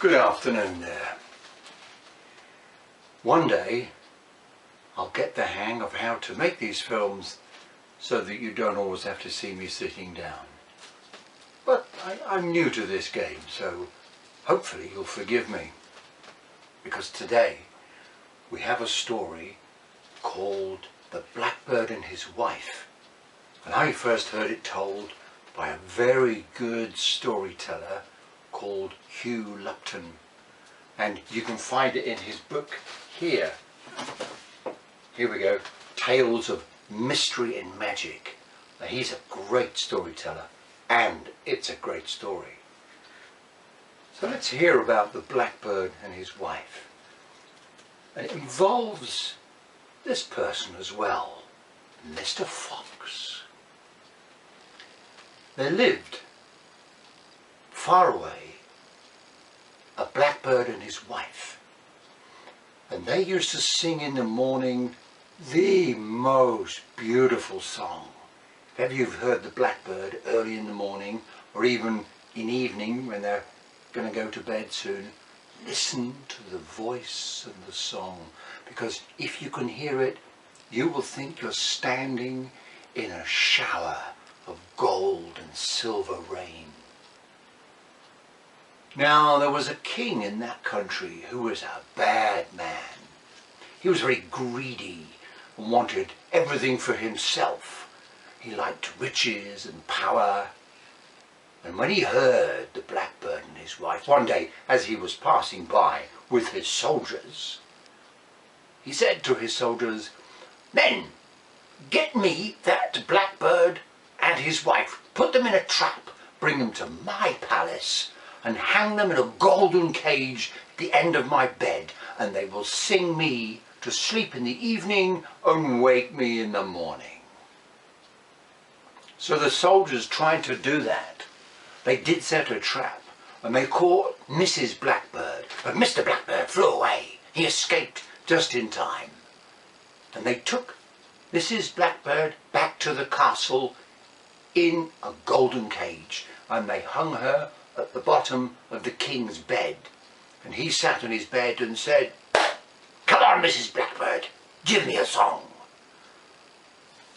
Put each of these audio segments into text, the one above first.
Good afternoon there. One day I'll get the hang of how to make these films so that you don't always have to see me sitting down. But I'm new to this game, so hopefully you'll forgive me. Because today we have a story called The Blackbird and His Wife. And I first heard it told by a very good storyteller called Hugh Lupton, and you can find it in his book here. Here we go, Tales of Mystery and Magic. Now, he's a great storyteller and it's a great story. So let's hear about the Blackbird and his wife. And it involves this person as well, Mr. Fox. There lived far away a blackbird and his wife, and they used to sing in the morning the most beautiful song. If ever you've heard the blackbird early in the morning or even in evening when they're going to go to bed soon, listen to the voice and the song, because if you can hear it you will think you're standing in a shower of gold and silver rain. Now there was a king in that country who was a bad man. He was very greedy and wanted everything for himself. He liked riches and power. And when he heard the blackbird and his wife, one day as he was passing by with his soldiers, he said to his soldiers, "Men, get me that blackbird and his wife, put them in a trap, bring them to my palace, and hang them in a golden cage at the end of my bed, and they will sing me to sleep in the evening and wake me in the morning." So the soldiers tried to do that. They did set a trap, and they caught Mrs. Blackbird, but Mr. Blackbird flew away. He escaped just in time. And they took Mrs. Blackbird back to the castle in a golden cage, and they hung her at the bottom of the king's bed. And he sat on his bed and said, "Come on, Mrs. Blackbird, give me a song."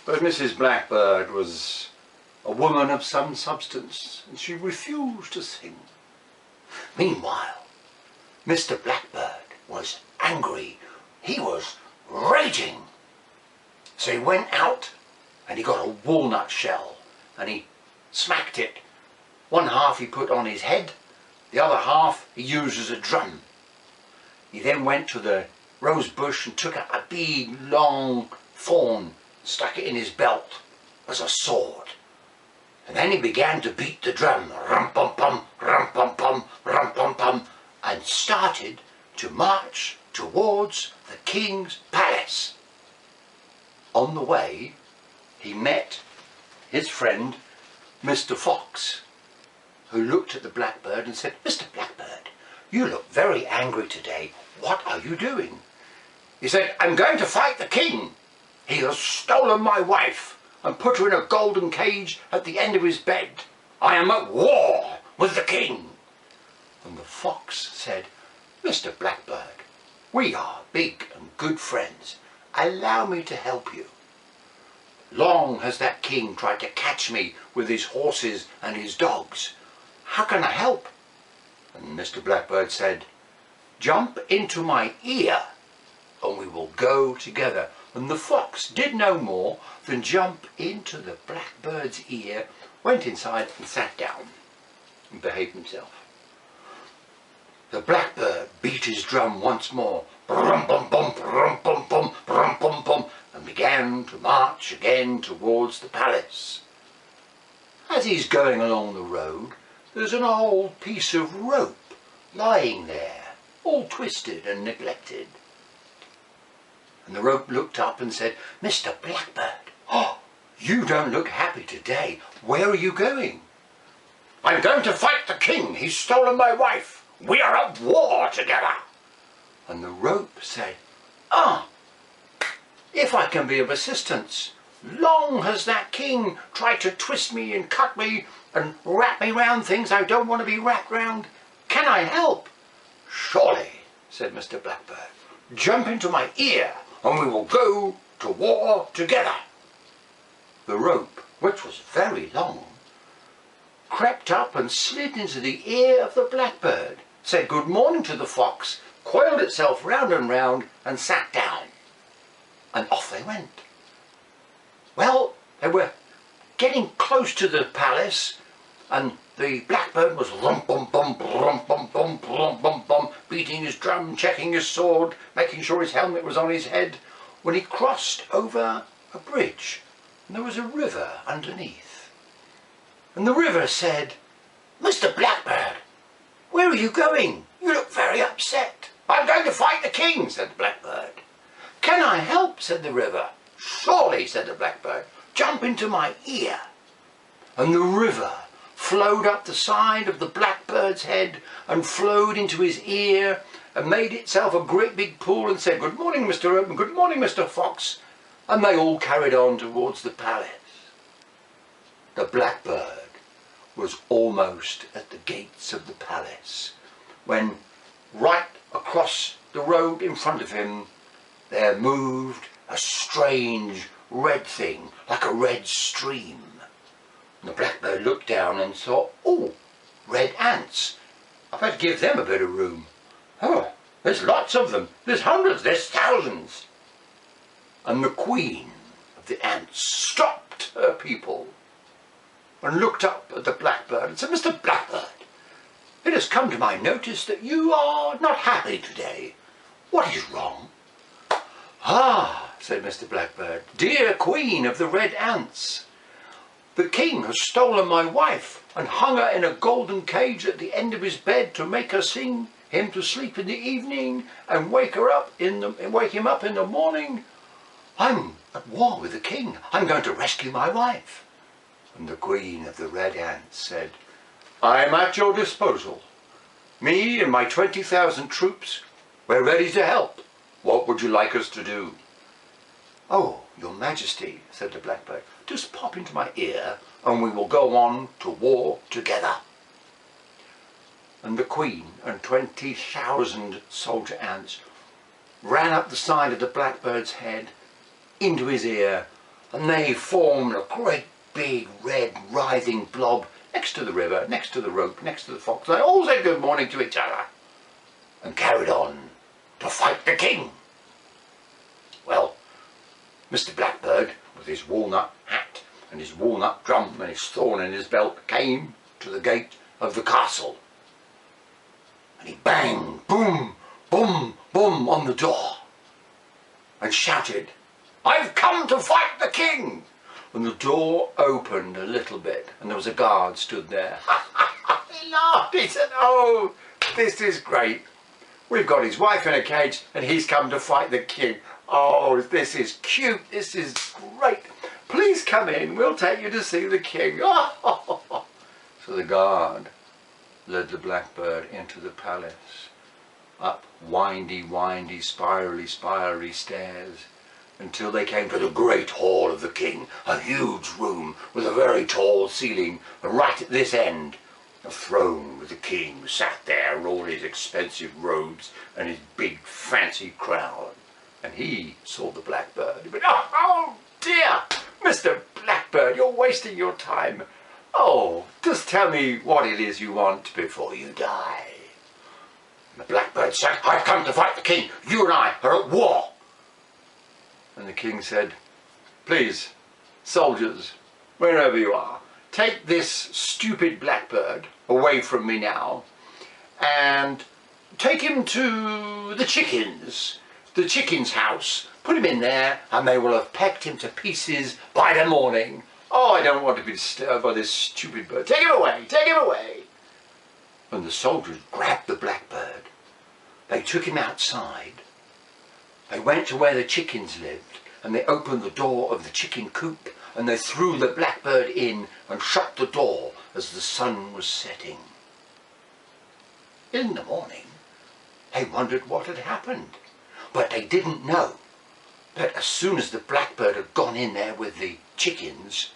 But Mrs. Blackbird was a woman of some substance, and she refused to sing. Meanwhile, Mr. Blackbird was angry. He was raging. So he went out and he got a walnut shell and he smacked it. One half he put on his head, the other half he used as a drum. He then went to the rose bush and took a big long thorn, stuck it in his belt as a sword. And then he began to beat the drum, rum-pum-pum, rum-pum-pum, rum-pum-pum, and started to march towards the king's palace. On the way, he met his friend, Mr. Fox, who looked at the blackbird and said, "Mr. Blackbird, you look very angry today. What are you doing?" He said, "I'm going to fight the king. He has stolen my wife and put her in a golden cage at the end of his bed. I am at war with the king." And the fox said, "Mr. Blackbird, we are big and good friends. Allow me to help you. Long has that king tried to catch me with his horses and his dogs. How can I help?" And Mr. Blackbird said, "Jump into my ear and we will go together." And the fox did no more than jump into the blackbird's ear, went inside and sat down and behaved himself. The blackbird beat his drum once more, rum-bum-bum, rum-bum-bum, rum-bum-bum, and began to march again towards the palace. As he's going along the road, there's an old piece of rope lying there, all twisted and neglected. And the rope looked up and said, "Mr. Blackbird, oh, you don't look happy today. Where are you going?" "I'm going to fight the king. He's stolen my wife. We are at war together." And the rope said, "Ah, if I can be of assistance. Long has that king tried to twist me and cut me and wrap me round things I don't want to be wrapped round. Can I help?" "Surely," said Mr. Blackbird, "jump into my ear and we will go to war together." The rope, which was very long, crept up and slid into the ear of the blackbird, said good morning to the fox, coiled itself round and round and sat down. And off they went. Well, they were getting close to the palace, and the blackbird was rum-bum-bum, beating his drum, checking his sword, making sure his helmet was on his head, when he crossed over a bridge, and there was a river underneath. And the river said, "Mr. Blackbird, where are you going? You look very upset." "I'm going to fight the king," said the blackbird. "Can I help?" said the river. "Surely," said the blackbird. "Jump into my ear." And the river flowed up the side of the blackbird's head and flowed into his ear and made itself a great big pool and said, "Good morning, Mr. Open, good morning, Mr. Fox." And they all carried on towards the palace. The blackbird was almost at the gates of the palace when right across the road in front of him there moved a strange red thing, like a red stream. And the blackbird looked down and saw, "Oh, red ants. I better give them a bit of room. Oh, there's lots of them. There's hundreds, there's thousands." And the queen of the ants stopped her people and looked up at the blackbird and said, "Mr. Blackbird, it has come to my notice that you are not happy today. What is wrong?" "Ah," said Mr. Blackbird, "dear queen of the red ants, the king has stolen my wife and hung her in a golden cage at the end of his bed to make her sing him to sleep in the evening and wake him up in the morning. I'm at war with the king. I'm going to rescue my wife." And the queen of the red ants said, "I'm at your disposal. Me and my 20,000 troops, we're ready to help. What would you like us to do?" "Oh, your majesty," said the blackbird, "just pop into my ear and we will go on to war together." And the queen and 20,000 soldier ants ran up the side of the blackbird's head into his ear, and they formed a great big red writhing blob next to the river, next to the rope, next to the fox. They all said good morning to each other and carried on to fight the king. Well, Mr. Blackbird, with his walnut hat and his walnut drum and his thorn in his belt, came to the gate of the castle. And he banged, boom, boom, boom on the door and shouted, "I've come to fight the king!" And the door opened a little bit and there was a guard stood there. He laughed, he said, "Oh, this is great. We've got his wife in a cage and he's come to fight the king. Oh, this is cute, this is great. Please come in, we'll take you to see the king." So the guard led the blackbird into the palace, up windy, spirally stairs, until they came to the great hall of the king, a huge room with a very tall ceiling, and right at this end a throne with the king sat there in all his expensive robes and his big fancy crown. And he saw the blackbird. He went, "Oh dear, Mr. Blackbird, you're wasting your time. Oh, just tell me what it is you want before you die." And the blackbird said, "I've come to fight the king. You and I are at war." And the king said, "Please, soldiers, wherever you are, take this stupid blackbird away from me now and take him to the chickens' house, put him in there, and they will have pecked him to pieces by the morning. Oh, I don't want to be disturbed by this stupid bird. Take him away, take him away." And the soldiers grabbed the blackbird. They took him outside. They went to where the chickens lived, and they opened the door of the chicken coop, and they threw the blackbird in and shut the door as the sun was setting. In the morning, they wondered what had happened, but they didn't know that as soon as the blackbird had gone in there with the chickens,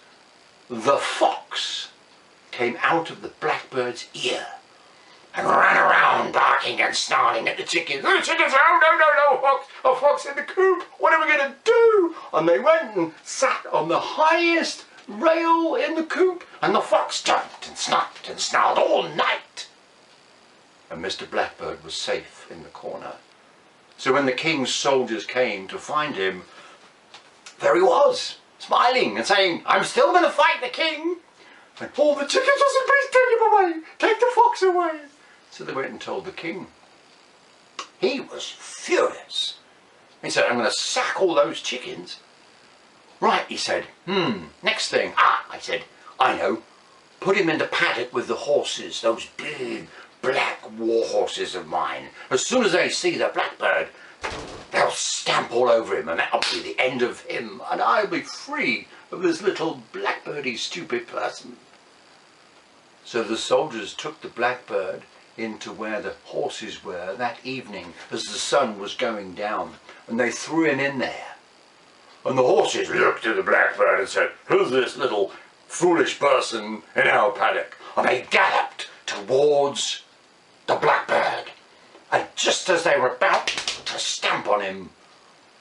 the fox came out of the blackbird's ear and ran around barking and snarling at the chickens. The chickens said, "Oh, no, fox, a fox in the coop, what are we going to do?" And they went and sat on the highest rail in the coop, and the fox jumped and snapped and snarled all night. And Mr. Blackbird was safe in the corner. So when the king's soldiers came to find him, there he was, smiling and saying, "I'm still going to fight the king." And all the chickens said, "Please take him away, take the fox away." So they went and told the king. He was furious. He said, "I'm going to sack all those chickens." "Right," he said, next thing. I said, "I know. Put him in the paddock with the horses, those big black war horses of mine. As soon as they see the Blackbird, they'll stamp all over him, and that'll be the end of him, and I'll be free of this little blackbirdy stupid person." So the soldiers took the Blackbird into where the horses were that evening as the sun was going down, and they threw him in there. And the horses looked at the Blackbird and said, "Who's this little foolish person in our paddock?" And they galloped towards the Blackbird. And just as they were about to stamp on him,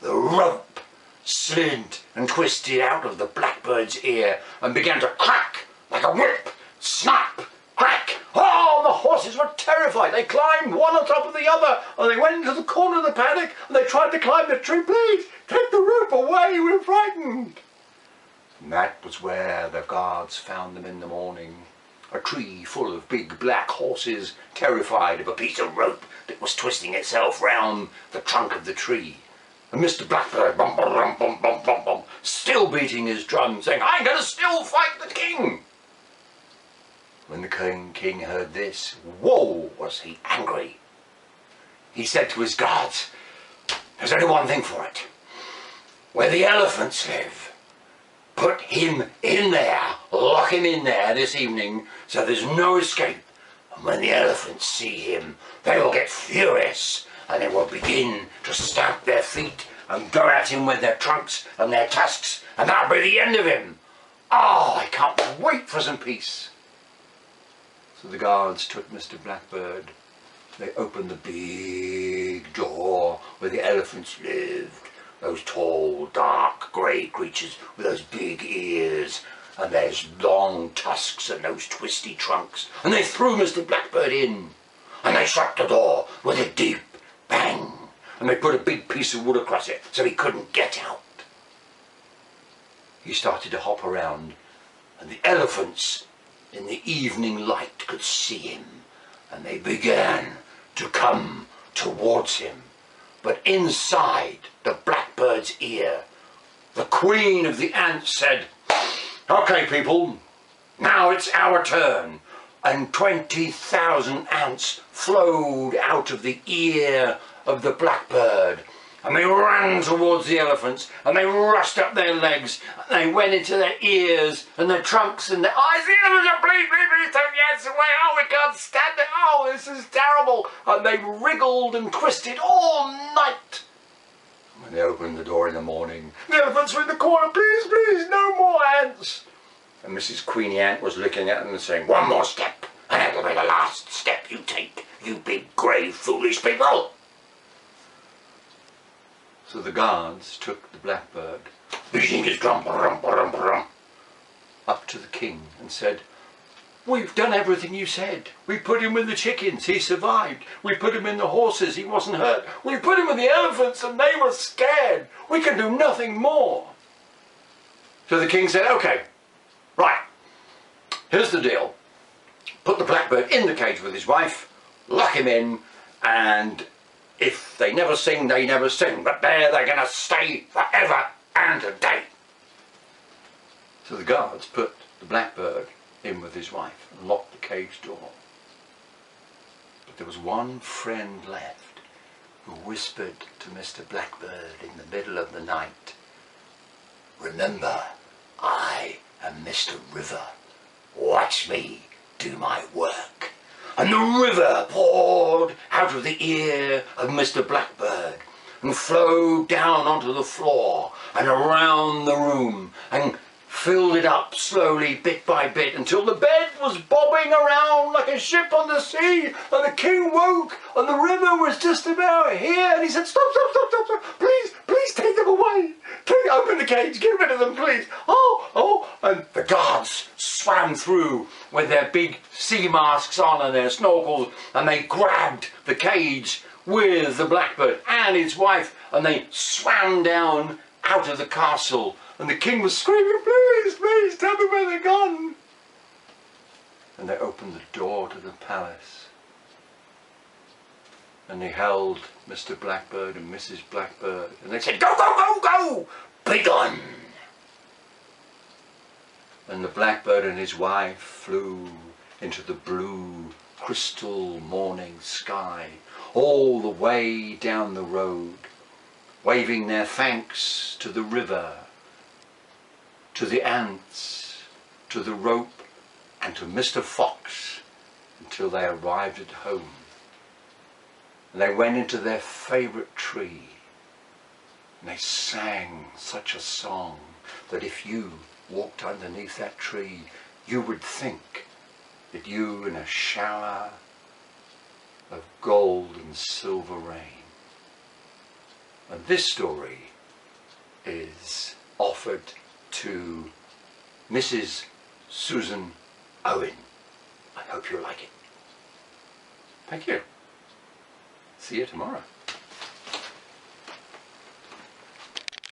the rope slid and twisted out of the Blackbird's ear and began to crack like a whip. Snap! Crack! Oh, the horses were terrified. They climbed one on top of the other, and they went into the corner of the paddock, and they tried to climb the tree. "Please, take the rope away, we're frightened." And that was where the guards found them in the morning. A tree full of big black horses, terrified of a piece of rope that was twisting itself round the trunk of the tree. And Mr. Blackbird, bum, bum, bum, bum, bum, bum, bum, still beating his drum, saying, "I'm going to still fight the king." When the king heard this, whoa, was he angry. He said to his guards, "There's only one thing for it. Where the elephants live, put him in there, lock him in there this evening so there's no escape. And when the elephants see him, they will get furious and they will begin to stamp their feet and go at him with their trunks and their tusks, and that'll be the end of him. Oh, I can't wait for some peace." So the guards took Mr. Blackbird. They opened the big door where the elephants lived. Those tall, dark, grey creatures with those big ears and those long tusks and those twisty trunks. And they threw Mr. Blackbird in. And they shut the door with a deep bang. And they put a big piece of wood across it so he couldn't get out. He started to hop around, and the elephants in the evening light could see him, and they began to come towards him. But inside the Blackbird's ear, the queen of the ants said, "Okay, people, now it's our turn." And 20,000 ants flowed out of the ear of the Blackbird, and they ran towards the elephants, and they rushed up their legs, and they went into their ears and their trunks and their eyes. "The elephant, please, take the ants away. Oh, we can't stand it. Oh, this is terrible." And they wriggled and twisted all night. And when they opened the door in the morning, "The elephants are in the corner. Please, no more ants." And Mrs. Queenie Ant was looking at them and saying, "One more step, and that'll be the last step you take, you big, grey, foolish people." So the guards took the Blackbird, beating his drum, up to the king and said, "We've done everything you said. We put him with the chickens, he survived. We put him in the horses, he wasn't hurt. We put him with the elephants and they were scared. We can do nothing more." So the king said, "Okay, right, here's the deal. Put the Blackbird in the cage with his wife, lock him in, and if they never sing, they never sing. But there they're going to stay forever and a day." So the guards put the Blackbird in with his wife and locked the cage door. But there was one friend left who whispered to Mr. Blackbird in the middle of the night, "Remember, I am Mr. River. Watch me do my work." And the river poured out of the ear of Mr. Blackbird and flowed down onto the floor and around the room and filled it up slowly, bit by bit, until the bed was bobbing going around like a ship on the sea, and the king woke, and the river was just about here, and he said, stop, stop, stop, stop, stop, please, please take them away. Open the cage, get rid of them, please. Oh, oh, and the guards swam through with their big sea masks on and their snorkels, and they grabbed the cage with the Blackbird and his wife, and they swam down out of the castle, and the king was screaming, please, please, tell me where they're gone. And they opened the door to the palace, and they held Mr. Blackbird and Mrs. Blackbird, and they said, go, go, go, go, be gone. And the Blackbird and his wife flew into the blue crystal morning sky, all the way down the road, waving their thanks to the river, to the ants, to the rope, and to Mr. Fox, until they arrived at home. And they went into their favourite tree, and they sang such a song that if you walked underneath that tree, you would think that you in a shower of gold and silver rain. And this story is offered to Mrs. Susan Owen. I hope you like it. Thank you. See you tomorrow.